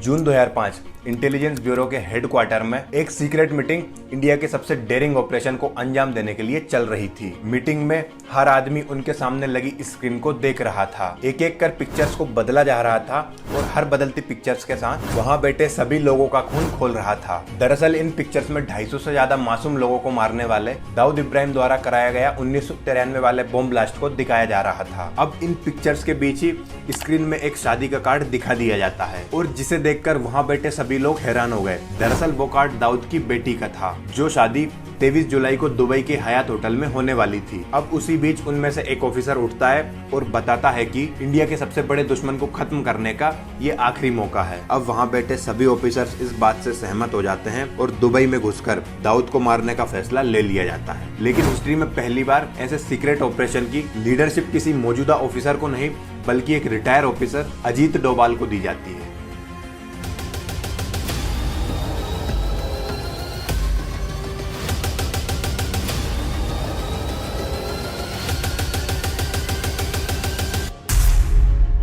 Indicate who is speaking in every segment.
Speaker 1: जून 2005 intelligence bureau के headquarter में एक सीक्रेट मीटिंग इंडिया के सबसे डेयरिंग ऑपरेशन को अंजाम देने के लिए चल रही थी। मीटिंग में हर आदमी उनके सामने लगी स्क्रीन को देख रहा था। एक एक कर पिक्चर्स को बदला जा रहा था और हर बदलती पिक्चर्स के साथ वहां बैठे सभी लोगों का खून खोल रहा था। दरअसल इन पिक्चर्स में 250 से ज्यादा मासूम लोगों को मारने वाले दाऊद इब्राहिम द्वारा कराया गया 1993 वाले बॉम्ब ब्लास्ट को दिखाया जा रहा था। अब इन पिक्चर्स के बीच ही स्क्रीन में एक शादी का कार्ड दिखा दिया जाता है और जिसे देखकर वहां बैठे सभी लोग हैरान हो गए। दरअसल वो कार्ड दाऊद की बेटी का था, जो शादी 23 जुलाई को दुबई के हयात होटल में होने वाली थी। अब उसी बीच उनमें से एक ऑफिसर उठता है और बताता है कि इंडिया के सबसे बड़े दुश्मन को खत्म करने का ये आखिरी मौका है। अब वहाँ बैठे सभी ऑफिसर्स इस बात से सहमत हो जाते हैं और दुबई में घुसकर दाऊद को मारने का फैसला ले लिया जाता है। लेकिन हिस्ट्री में पहली बार ऐसे सीक्रेट ऑपरेशन की लीडरशिप किसी मौजूदा ऑफिसर को नहीं बल्कि एक रिटायर ऑफिसर अजीत डोभाल को दी जाती है।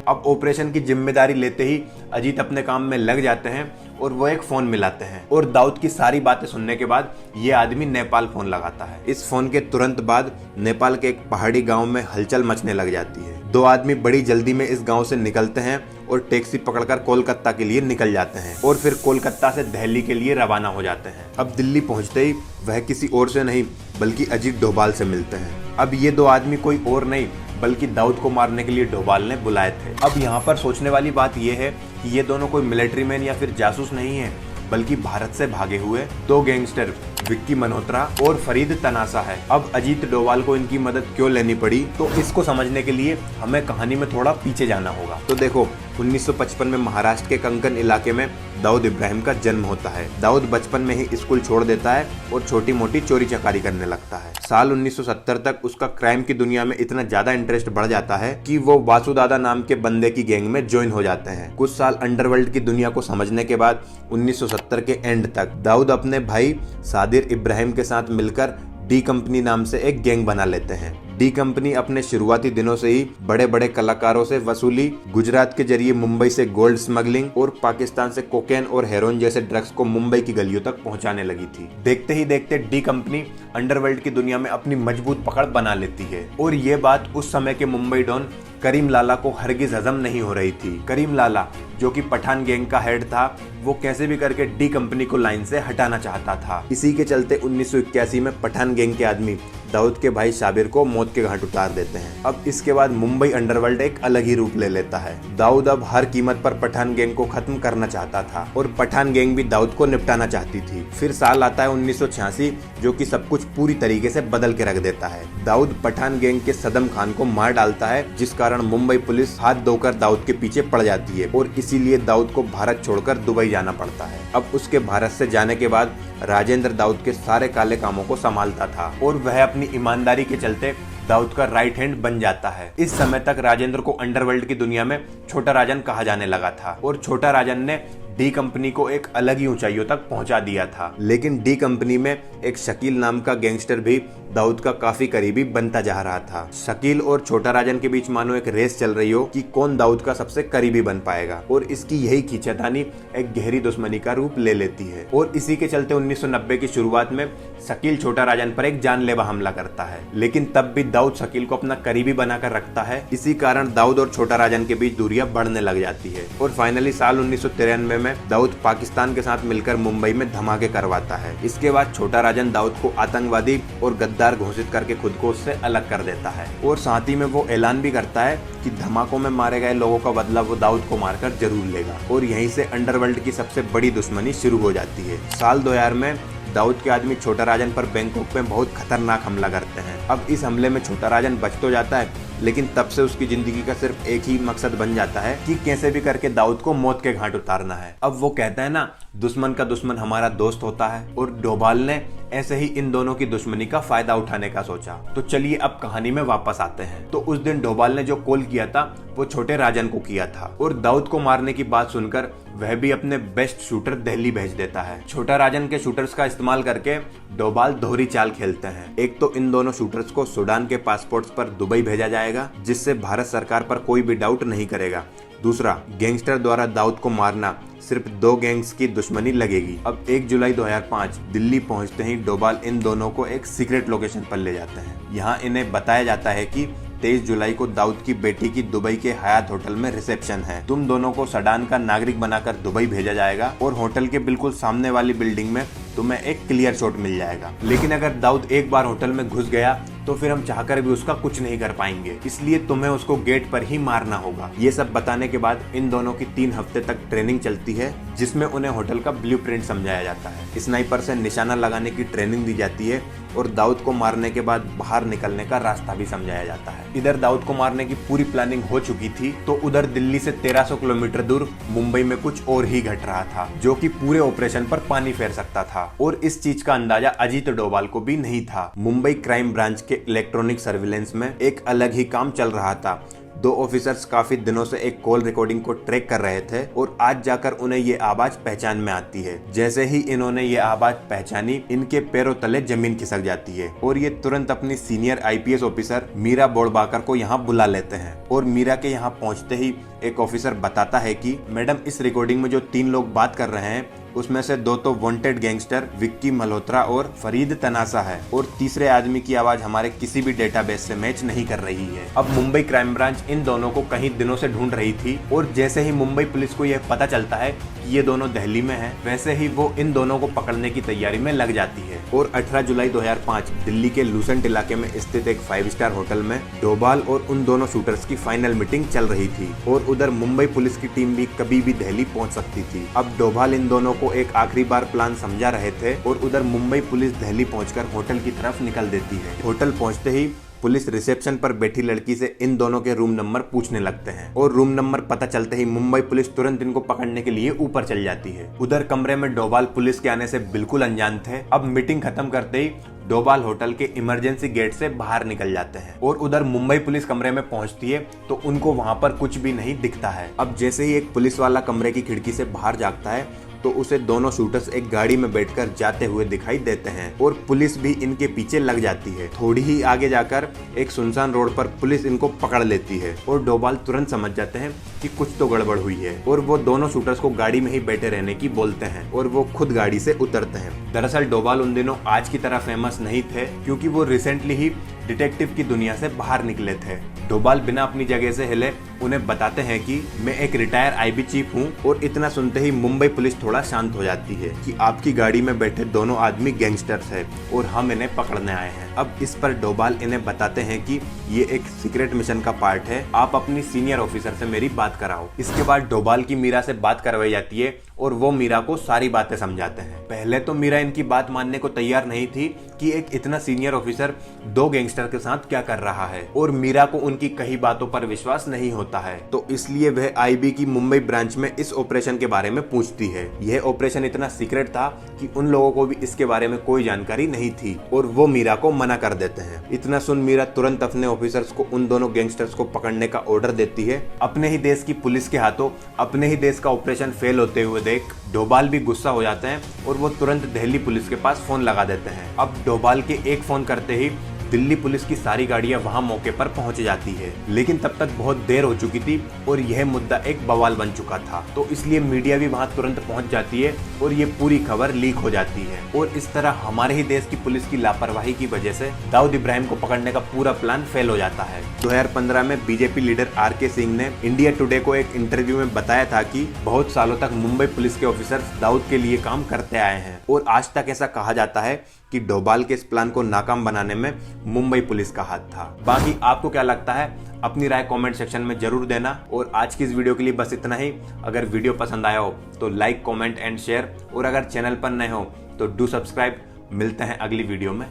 Speaker 1: अब ऑपरेशन की जिम्मेदारी लेते ही अजीत अपने काम में लग जाते हैं और वो एक फोन मिलाते हैं और दाऊद की सारी बातें सुनने के बाद ये आदमी नेपाल फोन लगाता है। इस फोन के तुरंत बाद नेपाल के एक पहाड़ी गांव में हलचल मचने लग जाती है। दो आदमी बड़ी जल्दी में इस गांव से निकलते हैं और टैक्सी पकड़कर कोलकाता के लिए निकल जाते हैं और फिर कोलकाता से दिल्ली के लिए रवाना हो जाते हैं। अब दिल्ली पहुंचते ही वह किसी और से नहीं बल्कि अजीत डोभाल से मिलते हैं। अब ये दो आदमी कोई और नहीं बल्कि दाऊद को मारने के लिए डोभाल ने बुलाए थे। अब यहाँ पर सोचने वाली बात यह है कि ये दोनों कोई मिलिट्री मैन या फिर जासूस नहीं है बल्कि भारत से भागे हुए दो गैंगस्टर विक्की मल्होत्रा और फरीद तनासा है। अब अजीत डोभाल को इनकी मदद क्यों लेनी पड़ी, तो इसको समझने के लिए हमें कहानी में थोड़ा पीछे जाना होगा। तो देखो 1955 में महाराष्ट्र के कंकन इलाके में दाऊद इब्राहिम का जन्म होता है। दाऊद बचपन में ही स्कूल छोड़ देता है और छोटी मोटी चोरी चकारी करने लगता है। साल 1970 तक उसका क्राइम की दुनिया में इतना ज्यादा इंटरेस्ट बढ़ जाता है कि वो वासुदादा नाम के बंदे की गैंग में ज्वाइन हो जाते हैं। कुछ साल अंडरवर्ल्ड की दुनिया को समझने के बाद 1970 के एंड तक दाऊद अपने भाई सादिर इब्राहिम के साथ मिलकर डी कंपनी नाम से एक गैंग बना लेते हैं। डी कंपनी अपने शुरुआती दिनों से ही बड़े बड़े कलाकारों से वसूली, गुजरात के जरिए मुंबई से गोल्ड स्मगलिंग और पाकिस्तान से कोकेन और हेरोइन जैसे ड्रग्स को मुंबई की गलियों तक पहुंचाने लगी थी। देखते ही देखते डी कंपनी अंडरवर्ल्ड की दुनिया में अपनी मजबूत पकड़ बना लेती है और ये बात उस समय के मुंबई डॉन करीम लाला को हरगिज हजम नहीं हो रही थी। करीम लाला जो कि पठान गैंग का हेड था, वो कैसे भी करके डी कंपनी को लाइन से हटाना चाहता था। इसी के चलते 1981 में पठान गैंग के आदमी दाऊद के भाई शाबिर को मौत के घाट उतार देते हैं। अब इसके बाद मुंबई अंडरवर्ल्ड एक अलग ही रूप ले लेता है। दाऊद अब हर कीमत पर पठान गैंग को खत्म करना चाहता था और पठान गैंग भी दाऊद को निपटाना चाहती थी। फिर साल आता है 1986 जो कि सब कुछ पूरी तरीके से बदल के रख देता है। दाऊद पठान गैंग के सदम खान को मार डालता है, जिस कारण मुंबई पुलिस हाथ धोकर दाऊद के पीछे पड़ जाती है और इसीलिए दाऊद को भारत छोड़कर दुबई जाना पड़ता है। अब उसके भारत से जाने के बाद राजेंद्र दाऊद के सारे काले कामों को संभालता था और वह अपनी ईमानदारी के चलते दाऊद का राइट हैंड बन जाता है। इस समय तक राजेंद्र को अंडरवर्ल्ड की दुनिया में छोटा राजन कहा जाने लगा था और छोटा राजन ने डी कंपनी को एक अलग ही ऊंचाइयों तक पहुंचा दिया था। लेकिन डी कंपनी में एक शकील नाम का गैंगस्टर भी दाऊद का काफी करीबी बनता जा रहा था। शकील और छोटा राजन के बीच मानो एक रेस चल रही हो कि कौन दाऊद का सबसे करीबी बन पाएगा और इसकी यही खींचातानी एक गहरी दुश्मनी का रूप ले लेती है। और इसी के चलते 1990 की शुरुआत में शकील छोटा राजन पर एक जानलेवा हमला करता है, लेकिन तब भी दाऊद शकील को अपना करीबी बनाकर रखता है। इसी कारण दाऊद और छोटा राजन के बीच दूरियां बढ़ने लग जाती है और फाइनली साल 1993 में दाऊद पाकिस्तान के साथ मिलकर मुंबई में धमाके करवाता है। इसके बाद छोटा राजन दाऊद को आतंकवादी और गद्दार घोषित करके खुद को उससे अलग कर देता है और साथ ही में वो ऐलान भी करता है कि धमाकों में मारे गए लोगों का बदला वो दाऊद को मारकर जरूर लेगा और यहीं से अंडरवर्ल्ड की सबसे बड़ी दुश्मनी शुरू हो जाती है। साल 2000 में दाऊद के आदमी छोटा राजन पर बैंकॉक में बहुत खतरनाक हमला करते हैं। अब इस हमले में छोटा राजन बच तो जाता है, लेकिन तब से उसकी जिंदगी का सिर्फ एक ही मकसद बन जाता है कि कैसे भी करके दाऊद को मौत के घाट उतारना है। अब वो कहता है ना, दुश्मन का दुश्मन हमारा दोस्त होता है, और डोभाल ने ऐसे ही इन दोनों की दुश्मनी का फायदा उठाने का सोचा। तो चलिए अब कहानी में वापस आते हैं। तो उस दिन डोभाल ने जो कॉल किया था वो छोटे राजन को किया था और दाऊद को मारने की बात सुनकर वह भी अपने बेस्ट शूटर दिल्ली भेज देता है। छोटा राजन के शूटर्स का इस्तेमाल करके डोभाल दोहरी चाल खेलते हैं। एक तो इन दोनों शूटर्स को सूडान के पासपोर्ट्स पर दुबई भेजा जाएगा, जिससे भारत सरकार पर कोई भी डाउट नहीं करेगा। दूसरा, गैंगस्टर द्वारा दाऊद को मारना सिर्फ 2 गैंग्स की दुश्मनी लगेगी। अब 1 जुलाई 2005 दिल्ली पहुंचते ही डोभाल इन दोनों को एक सीक्रेट लोकेशन पर ले जाते हैं। यहाँ इन्हें बताया जाता है कि 23 जुलाई को दाऊद की बेटी की दुबई के हयात होटल में रिसेप्शन है। तुम दोनों को सडान का नागरिक बनाकर दुबई भेजा जाएगा और होटल के बिल्कुल सामने वाली बिल्डिंग में तुम्हें एक क्लियर शॉट मिल जाएगा। लेकिन अगर दाऊद एक बार होटल में घुस गया तो फिर हम चाहकर भी उसका कुछ नहीं कर पाएंगे, इसलिए तुम्हें उसको गेट पर ही मारना होगा। ये सब बताने के बाद इन दोनों की 3 हफ्ते तक ट्रेनिंग चलती है, जिसमें उन्हें होटल का ब्लूप्रिंट समझाया जाता है। स्नाइपर से निशाना लगाने की ट्रेनिंग दी जाती है और दाऊद को मारने के बाद बाहर निकलने का रास्ता भी समझाया जाता है। इधर दाऊद को मारने की पूरी प्लानिंग हो चुकी थी तो उधर दिल्ली से 1300 किलोमीटर दूर मुंबई में कुछ और ही घट रहा था, जो कि पूरे ऑपरेशन पर पानी फेर सकता था। और इस चीज का अंदाजा अजीत डोभाल को भी नहीं था। मुंबई क्राइम ब्रांच के इलेक्ट्रॉनिक सर्विलेंस में एक अलग ही काम चल रहा था। 2 ऑफिसर्स काफी दिनों से एक कॉल रिकॉर्डिंग को ट्रैक कर रहे थे और आज जाकर उन्हें ये आवाज पहचान में आती है। जैसे ही इन्होंने ये आवाज पहचानी, इनके पैरों तले जमीन खिसक जाती है और ये तुरंत अपनी सीनियर आईपीएस ऑफिसर मीरा बोड़बाकर को यहाँ बुला लेते हैं। और मीरा के यहाँ पहुँचते ही एक ऑफिसर बताता है कि मैडम, इस रिकॉर्डिंग में जो 3 लोग बात कर रहे हैं उसमें से 2 तो वांटेड गैंगस्टर विक्की मल्होत्रा और फरीद तनासा है और तीसरे आदमी की आवाज हमारे किसी भी डेटाबेस से मैच नहीं कर रही है। अब मुंबई क्राइम ब्रांच इन दोनों को कई दिनों से ढूंढ रही थी और जैसे ही मुंबई पुलिस को यह पता चलता है कि ये दोनों दिल्ली में हैं, वैसे ही वो इन दोनों को पकड़ने की तैयारी में लग जाती है। और 18 जुलाई 2005 दिल्ली के लूसेंट इलाके में स्थित एक 5 स्टार होटल में डोभाल और उन दोनों शूटर्स की फाइनल मीटिंग चल रही थी और उधर मुंबई पुलिस की टीम भी कभी भी दिल्ली पहुंच सकती थी। अब डोभाल इन दोनों को एक आखिरी बार प्लान समझा रहे थे और उधर मुंबई पुलिस दिल्ली पहुंचकर होटल की तरफ निकल देती है। होटल पहुंचते ही पुलिस रिसेप्शन पर बैठी लड़की से इन दोनों के रूम नंबर पूछने लगते हैं और रूम नंबर पता चलते ही मुंबई पुलिस तुरंत इनको पकड़ने के लिए ऊपर चल जाती है। उधर कमरे में डोभाल पुलिस के आने से बिल्कुल अनजान थे। अब मीटिंग खत्म करते ही डोभाल होटल के इमरजेंसी गेट से बाहर निकल जाते हैं और उधर मुंबई पुलिस कमरे में पहुंचती है तो उनको वहां पर कुछ भी नहीं दिखता है। अब जैसे ही एक पुलिस वाला कमरे की खिड़की से बाहर झांकता है तो उसे दोनों शूटर्स एक गाड़ी में बैठकर जाते हुए दिखाई देते हैं और पुलिस भी इनके पीछे लग जाती है। थोड़ी ही आगे जाकर एक सुनसान रोड पर पुलिस इनको पकड़ लेती है और डोभाल तुरंत समझ जाते हैं कि कुछ तो गड़बड़ हुई है और वो दोनों शूटर्स को गाड़ी में ही बैठे रहने की बोलते हैं और वो खुद गाड़ी से उतरते हैं। दरअसल डोभाल उन दिनों आज की तरह फेमस नहीं थे, क्योंकि वो रिसेंटली ही डिटेक्टिव की दुनिया से बाहर निकले थे। डोभाल बिना अपनी जगह से हिले उन्हें बताते हैं कि मैं एक रिटायर आईबी चीफ हूँ और इतना सुनते ही मुंबई पुलिस थोड़ा शांत हो जाती है कि आपकी गाड़ी में बैठे दोनों आदमी गैंगस्टर्स हैं और हम इन्हें पकड़ने आए हैं। अब इस पर डोभाल इन्हें बताते हैं कि ये एक सीक्रेट मिशन का पार्ट है, आप अपनी सीनियर ऑफिसर से मेरी बात कराओ। इसके बाद डोभाल की मीरा से बात करवाई जाती है और वो मीरा को सारी बातें समझाते हैं। पहले तो मीरा इनकी बात मानने को तैयार नहीं थी कि एक इतना सीनियर ऑफिसर 2 गैंगस्टर के साथ क्या कर रहा है और मीरा को उनकी कई बातों पर विश्वास नहीं होता है, तो इसलिए वह आईबी की मुंबई ब्रांच में इस ऑपरेशन के बारे में पूछती है। यह ऑपरेशन इतना सीक्रेट था कि उन लोगों को भी इसके बारे में कोई जानकारी नहीं थी और वो मीरा को मना कर देते हैं। इतना सुन मीरा तुरंत अपने ऑफिसर्स को उन दोनों गैंगस्टर्स को पकड़ने का ऑर्डर देती है। अपने ही देश की पुलिस के हाथों अपने ही देश का ऑपरेशन फेल होते हुए देख डोभाल भी गुस्सा हो जाते हैं और वो तुरंत दिल्ली पुलिस के पास फोन लगा देते हैं। अब डोभाल के एक फोन करते ही दिल्ली पुलिस की सारी गाड़ियां वहां मौके पर पहुंच जाती है, लेकिन तब तक बहुत देर हो चुकी थी और यह मुद्दा एक बवाल बन चुका था, तो इसलिए मीडिया भी वहां तुरंत पहुंच जाती है और ये पूरी खबर लीक हो जाती है। और इस तरह हमारे ही देश की पुलिस की लापरवाही की वजह से दाऊद इब्राहिम को पकड़ने का पूरा प्लान फेल हो जाता है। 2015 में बीजेपी लीडर आर.के. सिंह ने इंडिया टुडे को एक इंटरव्यू में बताया था कि बहुत सालों तक मुंबई पुलिस के ऑफिसर्स दाऊद के लिए काम करते आए हैं और आज तक ऐसा कहा जाता है कि डोभाल के इस प्लान को नाकाम बनाने में मुंबई पुलिस का हाथ था। बाकी आपको क्या लगता है, अपनी राय कमेंट सेक्शन में जरूर देना। और आज की इस वीडियो के लिए बस इतना ही। अगर वीडियो पसंद आया हो तो लाइक, कमेंट एंड शेयर, और अगर चैनल पर नए हो तो डू सब्सक्राइब। मिलते हैं अगली वीडियो में।